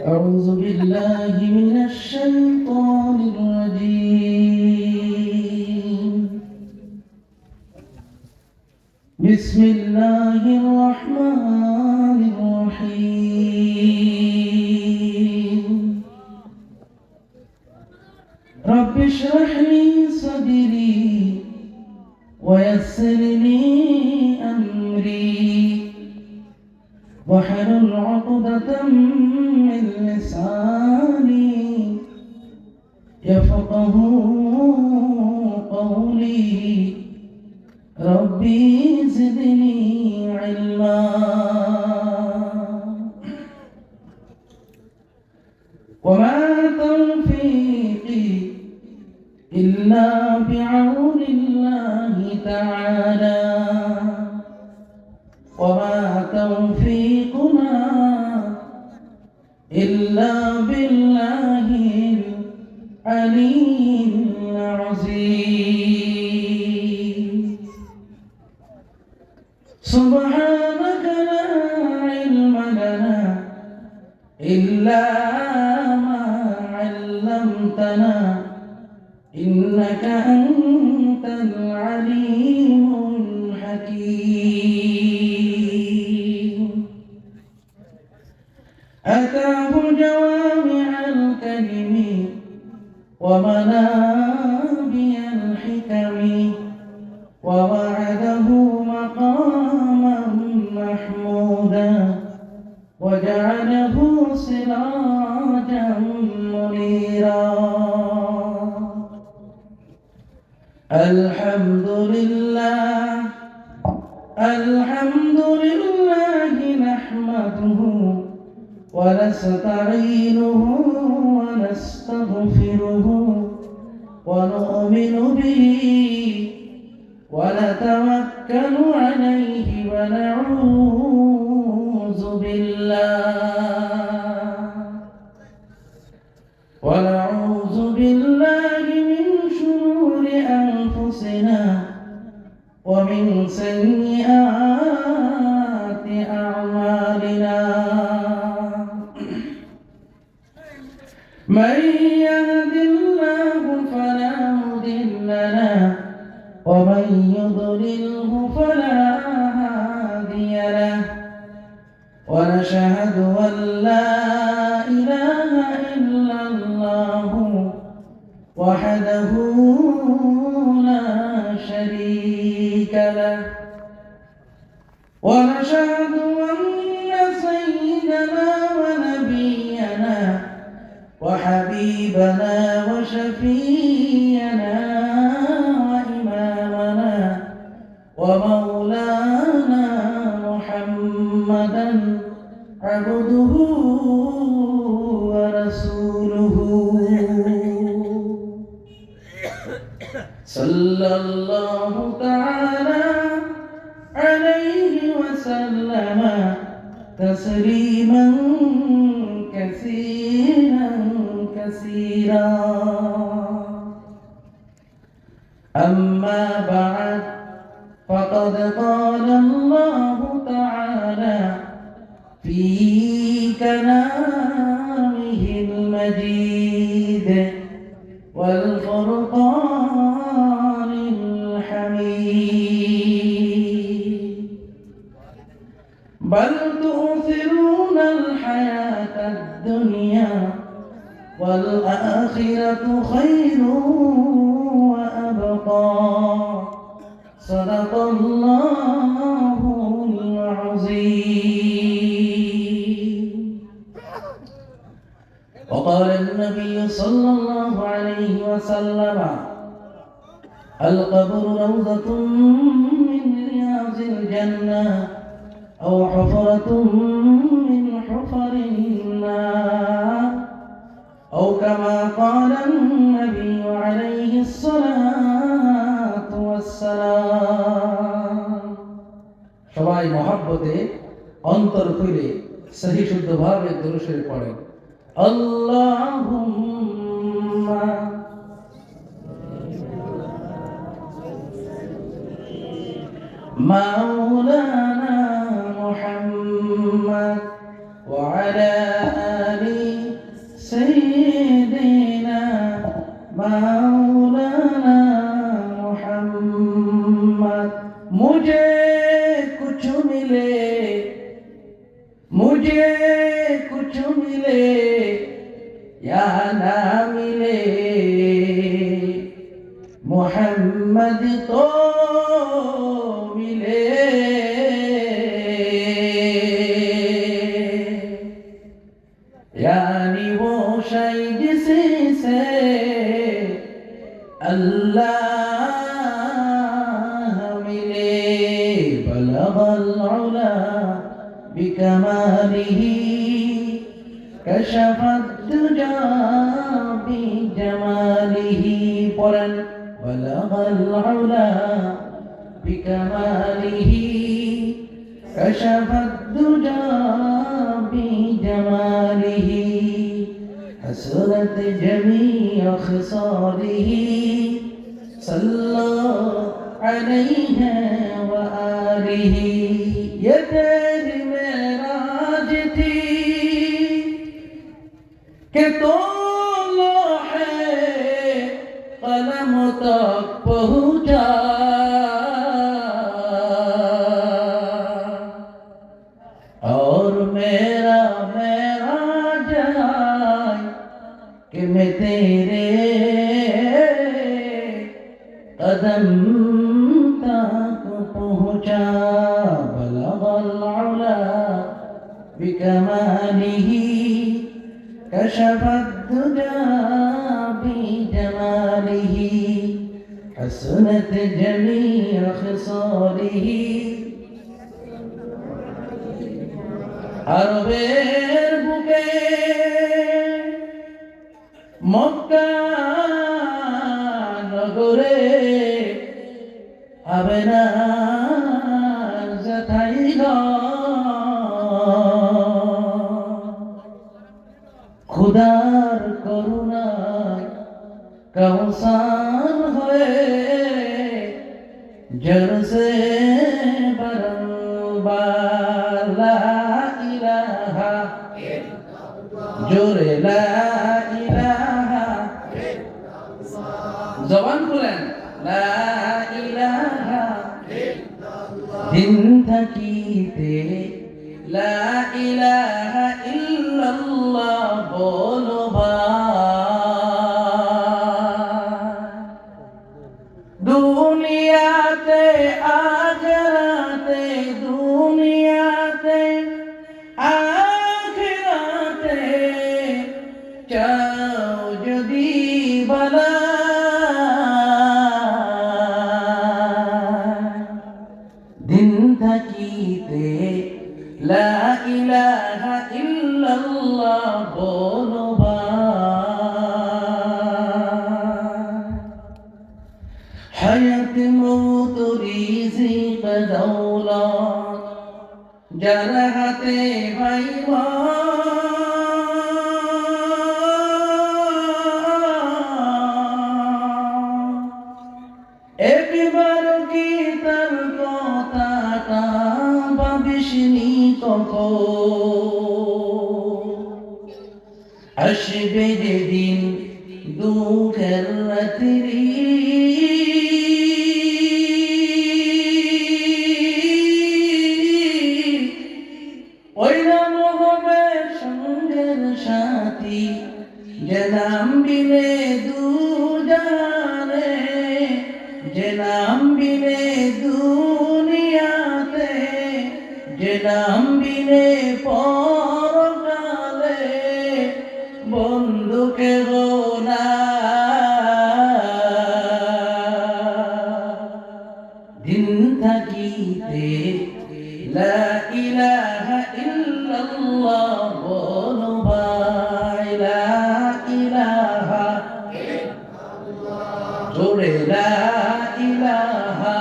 أعوذ بالله من الشيطان الرجيم. بسم الله الرحمن الرحيم. رب اشرح لي صدري ويسر لي أمري واحلل عقدة من لساني يفقه قولي. ربي زدني علما. وما توفيقي إلا بعون الله تعالى، وما توفيقنا إلا بالله العلي العظيم. سبحانك لا علم لنا إلا ما علمتنا إنك أنت العليم الحكيم. أتاه جوامع الكلم ومنابع الحكم، ووعده مقاما محمودا وجعله سراجا منيرا. الحمد لله الحمد لله نحمده ونستعينه ونستغفره ونؤمن به ونتوكل عليه ونعوذ بالله من شرور أنفسنا ومن سيئات أعمالنا. من يهد الله فلا مضل له ومن يضلله فلا هادي له. ونشهد أن لا إله إلا الله وحده لا شريك له. ونشهد أن سيدنا ونبينا وحبيبنا وشفينا وإمامنا ومولانا محمدا عبده ورسوله صلى الله تعالى عليه وسلم تسليما كثيرا كثيرا. أما بعد، فقد قال الله تعالى في كلامه المجيد والفرقان الحميد: بل تؤثرون الحياة الدنيا والآخرة خير وأبقى. صدق الله العظيم. وقال النبي صلى الله عليه وسلم: القبر روضة من رياض الجنة أو حفرة من حفر النار، أو كما قال النبي عليه الصلاة والسلام. সবাই মহব্বতে অন্তর খুলে সহি শুদ্ধভাবে দুরূদ শরীফ পড়েন। আল্লাহুম্মা مولانا محمد وعلى آله सैयदना मौलाना मुहम्मद। मुझे कुछ मिले, मुझे कुछ मिले या ना मिले, मोहम्मद तो मिले। यानी वो शय जिससे अल्लाह मिले। बलगल उला बिकमालिही कशफत दुजा बिजमालिही। पढ़ेন बलगल उला बिकमालिही कशफत दुजा बिजमालिही। हसरत जमीअ खिसालिही सल्लल्लाहु अलैहि व आलिही। ये तेरी मेराज थी कि तो लोहे कलम तक पहुँचा। और मेरा मेराज कि मैं तेरे कदम तक पहुँचा। बलगल उला बिकमालिही कशफत दुजा बिजमालिही। हसनत जमीअ खिसालिही। আরবের বুকে মক্কা নগরে হবে না যথাই খুদার করুণায় কৌসার হয়ে জরসে বারংবার লা ইলাহা জোরে লা ইলাহা জবান খুলেন লা ইলাহা দিন থাকিতে লা ইলাহা ইল্লাল্লাহ বলো দুনিয়াতে আখিরাতে দুনিয়াতে আখিরাতে চাও যদি বালা দিন থাকিতে লা ইলাহা ইল্লাল্লাহ বলো হায়াত মৌত রিজিক দৌলত যার হাতে পাইবা একবার কি তার কথাটা ভাবিসনি কখন আসবে যেদিন দুঃখের রাত্রি ওই নাম হবে সঙ্গের সাথী যে নাম বিনে দুজানে যে নাম বিনে দুনিয়াতে যে নাম বিনে পরকালে বন্ধুকে গোনা দিন থাকিতে লা ইলাহা ইল্লাল্লাহ বলো ভাই লা ইলাহা জোরে লা ইলাহা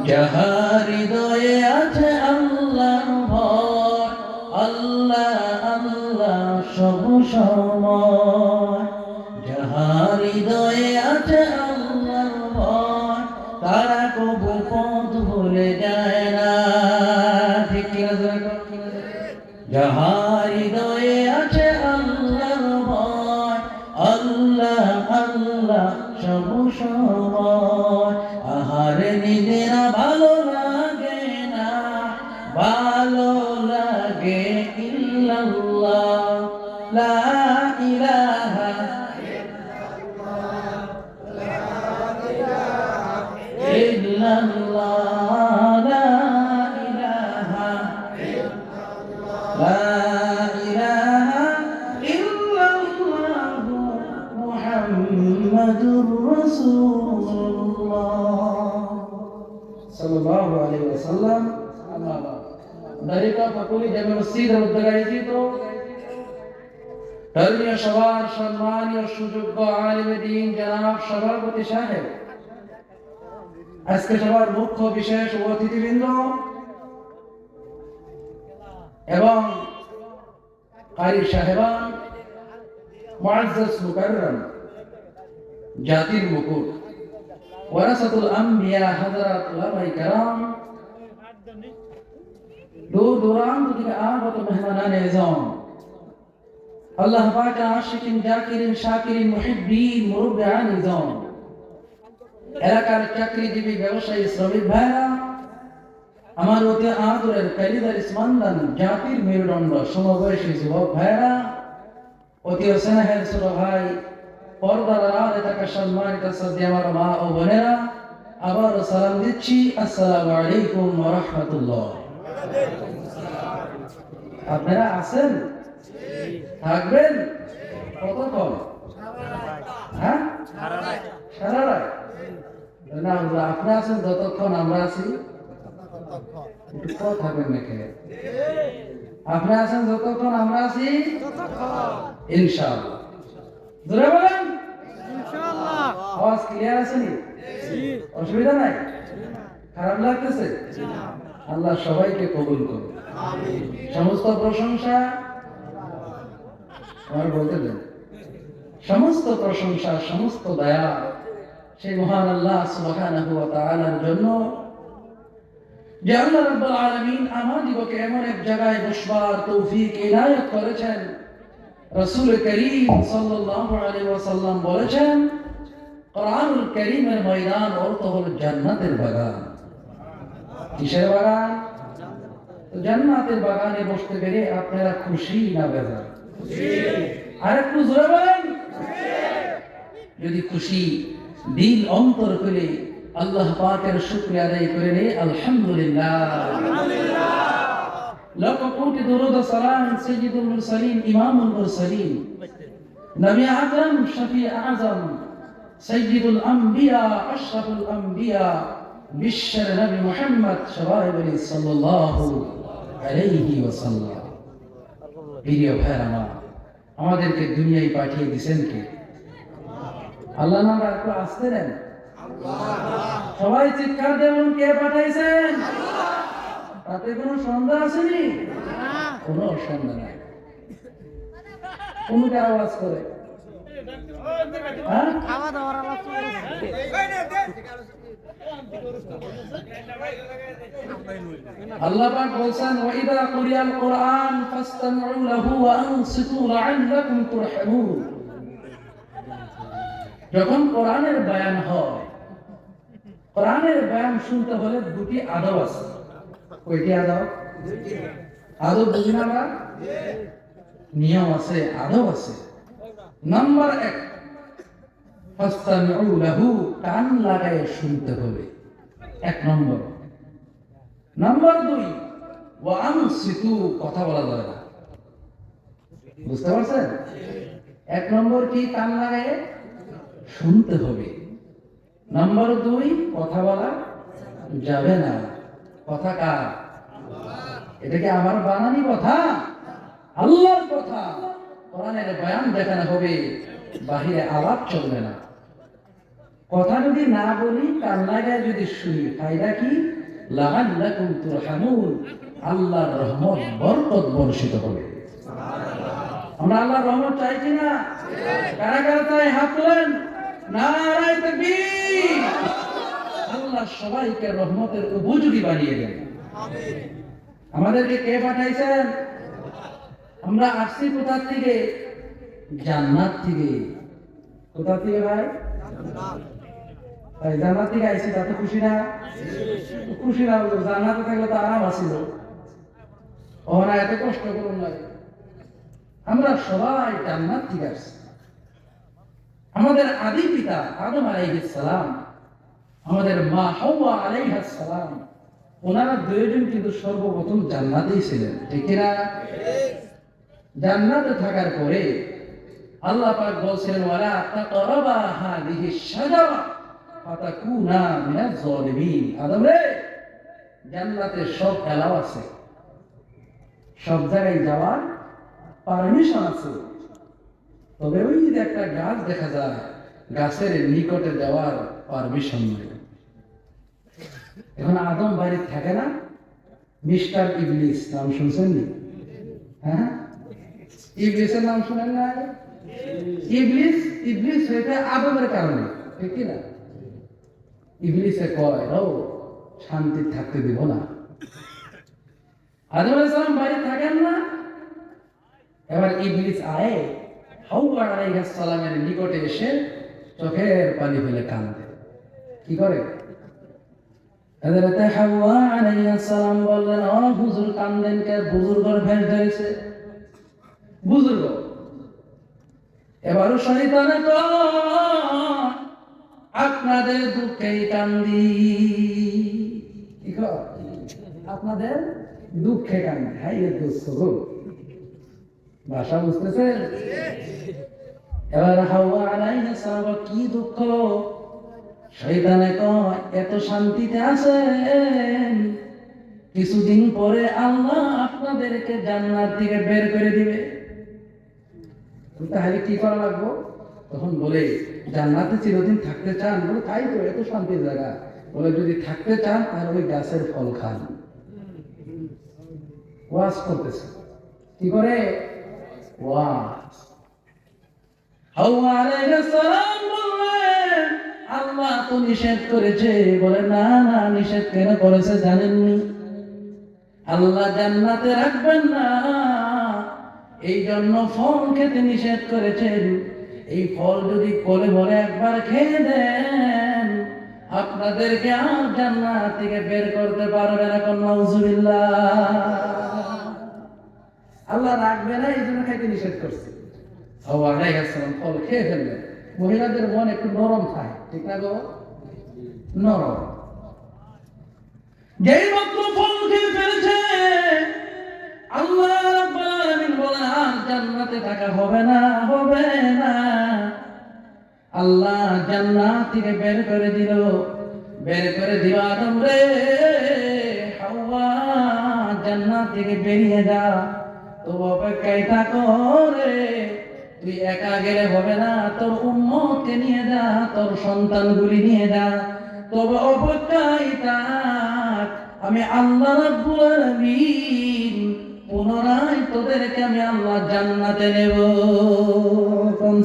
যাহার হৃদয়ে আছে আল্লাহর ভয় আল্লাহ আল্লাহ সব সময় যাহার হৃদয়ে আছে আল্লাহর ভয় তারা কবু পথ ভুলে যায় না। ঠিক কিনা যাহার হৃদয়ে আছে ইল্লাল্লাহ লা ইলাহা ইল্লাল্লাহ লা ইলাহা লা ইলাহা ইল্লাল্লাহ মুহাম্মাদুর রাসূলুল্লাহ সাল্লাল্লাহু আলাইহি ওয়াসাল্লাম। আম্মা বা'দ। দারিকা ফাকুলি জামে মসজিদের উদ্যোগে আয়োজিত ধর্মীয় সভার সম্মানীয় সুযোগ্য আলেমে দ্বীন জনাব সভাপতি সাহেব, আজকে সবার মুখ্য বিশেষ অতিথিবৃন্দ এবং কারি সাহেবান, মুআজ্জাজ মুকাররম, জাতির মুকুট, ওয়ারাসাতুল আম্বিয়া হযরত উলামায়ে কেরাম, দূর দূরান্ত থেকে আগত মেহমানানে এজম, আল্লাহ পাকের আশিকিন, জাকিরিন, শাকিরিন, মুহিব্বিন, মুরব্বিয়ান এজম, এলাকার চাকরিজীবী, ব্যবসায়ী, শ্রমিক ভাইরা, আমার অতি আদরের কালিদার স্পন্দন, জাতির মেরুদণ্ড, সমবয়সী যুবক ভাইরা, অতি স্নেহের ছোট ভাই, পর্দার আড়ালে থাকা সম্মানিত শ্রদ্ধেয় আমার মা ও বোনেরা, আবার সালাম দিচ্ছি, আসসালামু আলাইকুম ওয়া রাহমাতুল্লাহ। আপনারা আছেন? থাকবেন কতক্ষণ? হ্যাঁ, সারা রাত না? আপনি আছেন যতক্ষণ আমরা আছি, থাকবেন নাকি? আপনি আছেন যতক্ষণ আমরা আছি, ইনশাআল্লাহ। জোরে বলেন ইনশাআল্লাহ। আওয়াজ ক্লিয়ার আছে নি? অসুবিধা নাই? খারাপ লাগতেছে? আল্লাহ সবাইকে কবুল করুন, আমিন। সমস্ত প্রশংসা আমার বলতে দেন, সমস্ত প্রশংসা, সমস্ত দয়া সেই মহান আল্লাহ সুবহানাহু ওয়া তাআলার জন্য, যে আল্লাহ রাব্বুল আলামিন আমাদিগকে এমন এক জায়গায় বসবার তৌফিক ইনায়াত করেছেন। রাসূল করিম সাল্লাল্লাহু আলাইহি ওয়াসাল্লাম বলেছেন, কোরআনুল কারীমের ময়দান অর্থ হলো জান্নাতের বাগান। কিসের বাগান? জান্নাতের বাগানে বসতে পেরে আপনারা খুশি না বেজার? খুশি। আর একটু জোরে বলেন। যদি খুশি, দিল অন্তর খুলে আল্লাহ পাকের শুকরিয়া আদায় করে নে, আলহামদুলিল্লাহ। লক্ষ কোটি দরুদ ও সালাম সাইয়্যিদুল মুরসালিন, ইমামুল মুরসালিন, নবী আকরাম, শফি আযম, সাইয়্যিদুল আম্বিয়া, আশরাফুল আম্বিয়া, বিশ্বের নবী মুহাম্মদ সাল্লাল্লাহু আলাইহি ওয়াসাল্লাম। প্রিয় ভাইরা আমার, আমাদেরকে দুনিয়ায় পাঠিয়ে দিয়েছেন কে? আল্লাহ। নাম একটু আসতে দেন। সবাই চিৎকার দেবেন, কে পাঠাইছেন? তাতে কোনো সন্দেহ আসেনি? কোনো সন্দেহ নাই। কোন কার আওয়াজ করে? আল্লাহ পাক বলেন, ওয়া ইযা কুরিয়াল কুরআন ফাসতামিউ লাহু ওয়া আনসিতু লাআল্লাকুম তুরহামুন। যখন কোরআনের বয়ান হয়, কোরআনের বয়ান শুনতে হলে দুটি আদব আছে। কয়টি আদব? আদব বুঝি না আমরা? নিয়ম আছে, আদব আছে। নাম্বার 1, ফাসতামিউ লাহু, কান লাগায় শুনতে হবে, 1 নম্বর। নাম্বার 2, ওয়া আনসিতু, কথা বলা যাবে না। বুঝতে পারছেন? 1 নম্বর কি? কান লাগায় শুনতে হবে। নাম্বার 2, কথা বলা যাবে না। কথা কার? এটা কি আমার বানানি কথা? আল্লাহর কথা। কোরআনের বয়ান দেখানো হবে, বাহিরে আলাপ চলবে না। কথা যদি না বলি, কান লাগায় যদি শুনি, ফায়দা কি? লাআল্লাকুম তুরহামুন, আল্লাহর রহমত, বরকত বর্ষিত হবে। আমরা আল্লাহর রহমত চাই কিনা? কারা কারা চাই? হাত তোলেন। নারায়ে তাকবীর। আল্লাহ সবাইকে রহমতের উপযোগী বানিয়ে দেন, আমিন। আমাদেরকে কে পাঠাইছেন? আমরা আসছি কোথা থেকে? জান্নাত থেকে। কোথা থেকে ভাই? জান্নাত। জান্নাত থেকে আইছি, তাতে খুশি না? খুশি না? জান্নাতে থাকলে তো আরাম আছিল। ওরা এত কষ্ট করুন না। আমরা সবাই জান্নাত থেকে আসছি। আমাদের আদি পিতা আদম আলাইহিস সালাম, আমাদের মা হাওয়া আলাইহিস সালাম, ওনারা দুইজন কিন্তু সর্বপ্রথম জান্নাতেই ছিলেন, ঠিক না? জান্নাতে থাকার পরে আল্লাহ পাক বলছিলেন, ওয়ালা তাকরাবা হাদিহিশ শাজারা ফাতাকুনা মিনাজ জালিমিন। আদম রে, জান্নাতে সব এলাও আছে, সব জায়গায় যাওয়ার পারমিশন আছে, তবে ওই যে একটা গাছ দেখা যায়, গাছের নিকটে যাওয়ার পারমিশন নেই। এখন আদম বাড়ি থাকে না, মিস্টার ইবলিস নাম শুনছেন নি? হ্যাঁ, ইবলিসের নাম শুনেন না? ইবলিস ইবলিস হয়েছে আদমের কারণে, ঠিক না? ইবলিসে কয়, ও শান্তি থাকতে দিব না। আদম আলাইহিস সালাম বাড়ি থাকেন না, এবার ইবলিস আয়ে হাওয়া আলাইহিস সালামের নিকটে এসে চোখের পানি ফেলে কাঁদে। কি করে? হযরত হাওয়া আলাইহিস সালাম বললেন, ও হুজুর কাঁদেন কে? বুজুর্গর ভেষ ধরেছে। বুজুর্গ এবারও শয়তানে কয়, আপনাদের দুঃখেই কান্দি। কি কয়? আপনাদের দুঃখে কান্দি। হাই রে দোস্ত গো, ভাষা বুঝতেছেন? এবার হাওয়া আলাইহিস সালাম, কি দুঃখ? শয়তানে কয়, এত শান্তিতে আছেন, কিছুদিন পরে আল্লাহ আপনাদেরকে জান্নাত থেকে বের করে দিবে, তাহলে কি করা লাগবে? তখন বলে, জান্নাতে চিরদিন থাকতে চান? বলে, তাই তো, এত শান্তির জায়গা। বলে, যদি থাকতে চান তাহলে ওই গাছের ফল খান। ওয়াজ করতেছে, কি করে? ওয়াজ। হাওয়া আলাইহিস সালাম বললেন, আল্লাহ তো নিষেধ করেছে। বলে, না না, নিষেধ কেন করেছে জানেননি? আল্লাহ জান্নাতে রাখবেন না, এই জন্য ফল খেতে নিষেধ করেছেন। এই ফল যদি কোলে ভরে একবার খেয়ে দেন, আপনাদেরকে আর জান্নাত থেকে বের করতে পারবে না। নাউজুবিল্লাহ। আল্লাহ রাখবে না, এই জন্য খাইতে নিষেধ করছে। হাওয়া আলাইহিস সালাম ফল খেয়ে ফেললেন। মহিলাদের মন একটু নরম থাকে, ঠিক না গো? নরম। যেই মাত্র ফল খেয়ে ফেলেছে, আল্লাহ রাব্বুল আলামিন বলেন, আর জান্নাতে থাকা হবে না, হবে না। আল্লাহ জান্নাত থেকে বের করে দিল। আদম রে, হাওয়া জান্নাত থেকে বেরিয়ে যা, তো অপেক্ষায় থাকো রে। তুই একা গেলে হবে না, তোর উম্মতকে নিয়ে যা, তোর সন্তানগুলি নিয়ে যা, তবে অপেক্ষায় থাক। আমি আল্লাহ রাব্বুল আলামিন পুনরায় তোদেরকে আমি আল্লাহ জান্নাতে নেব।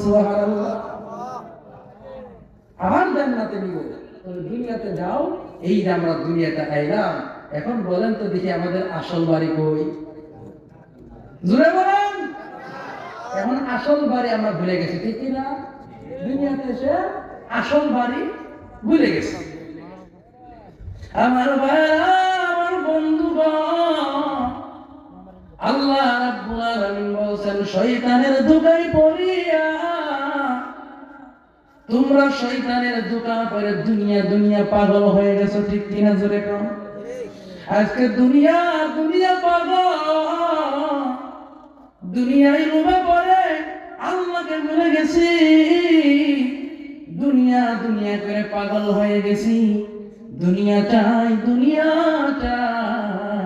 সুবহানাল্লাহ। আবার জান্নাতে নিব। দুনিয়াতে যাও, এই যে আমরা দুনিয়াতে আইলাম, এখন বলেন তো দেখি আমাদের আসল বাড়ি কই? জোরে বলেন। এখন আসল বাড়ি আমরা ভুলে গেছি, ঠিক না? দুনিয়াতে এসে আসল বাড়ি ভুলে গেছি। আমার ভাইরা, আমার বন্ধুগণ, আল্লাহ রাব্বুল আলামিন বলেন, শয়তানের ধোঁকায় পড়িয়া তোমরা শয়তানের ধোঁকা পড়ে দুনিয়া দুনিয়া পাগল হয়ে গেছো, ঠিক কিনা? জোরে কর। আজকে দুনিয়া দুনিয়া পাগল, দুনিয়ায় লোভে পড়ে আল্লাহকে ভুলে গেছি, দুনিয়া দুনিয়া করে পাগল হয়ে গেছি। দুনিয়া চাই, দুনিয়া চাই।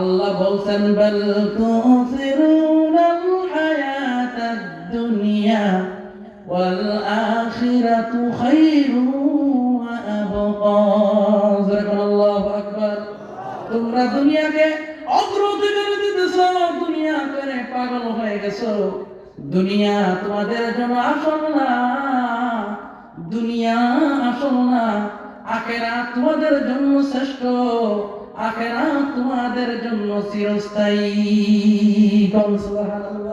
আল্লাহ বলছেন, বাল তুসিরুনাল হায়াতাদ দুনিয়া ওয়াল আখিরাতু খায়রুন ওয়া আবকা। আল্লাহু আকবার। তোমরা দুনিয়াকে অগ্রগতি করে দিতেছো, দুনিয়া করে পাগল হয়ে গেছো। দুনিয়া তোমাদের জন্য আসল না, দুনিয়া আসল না। আখিরাত তোমাদের জন্য শ্রেষ্ঠ, আখিরাত তোমাদের জন্য চিরস্থায়ী। সুবহানাল্লাহ।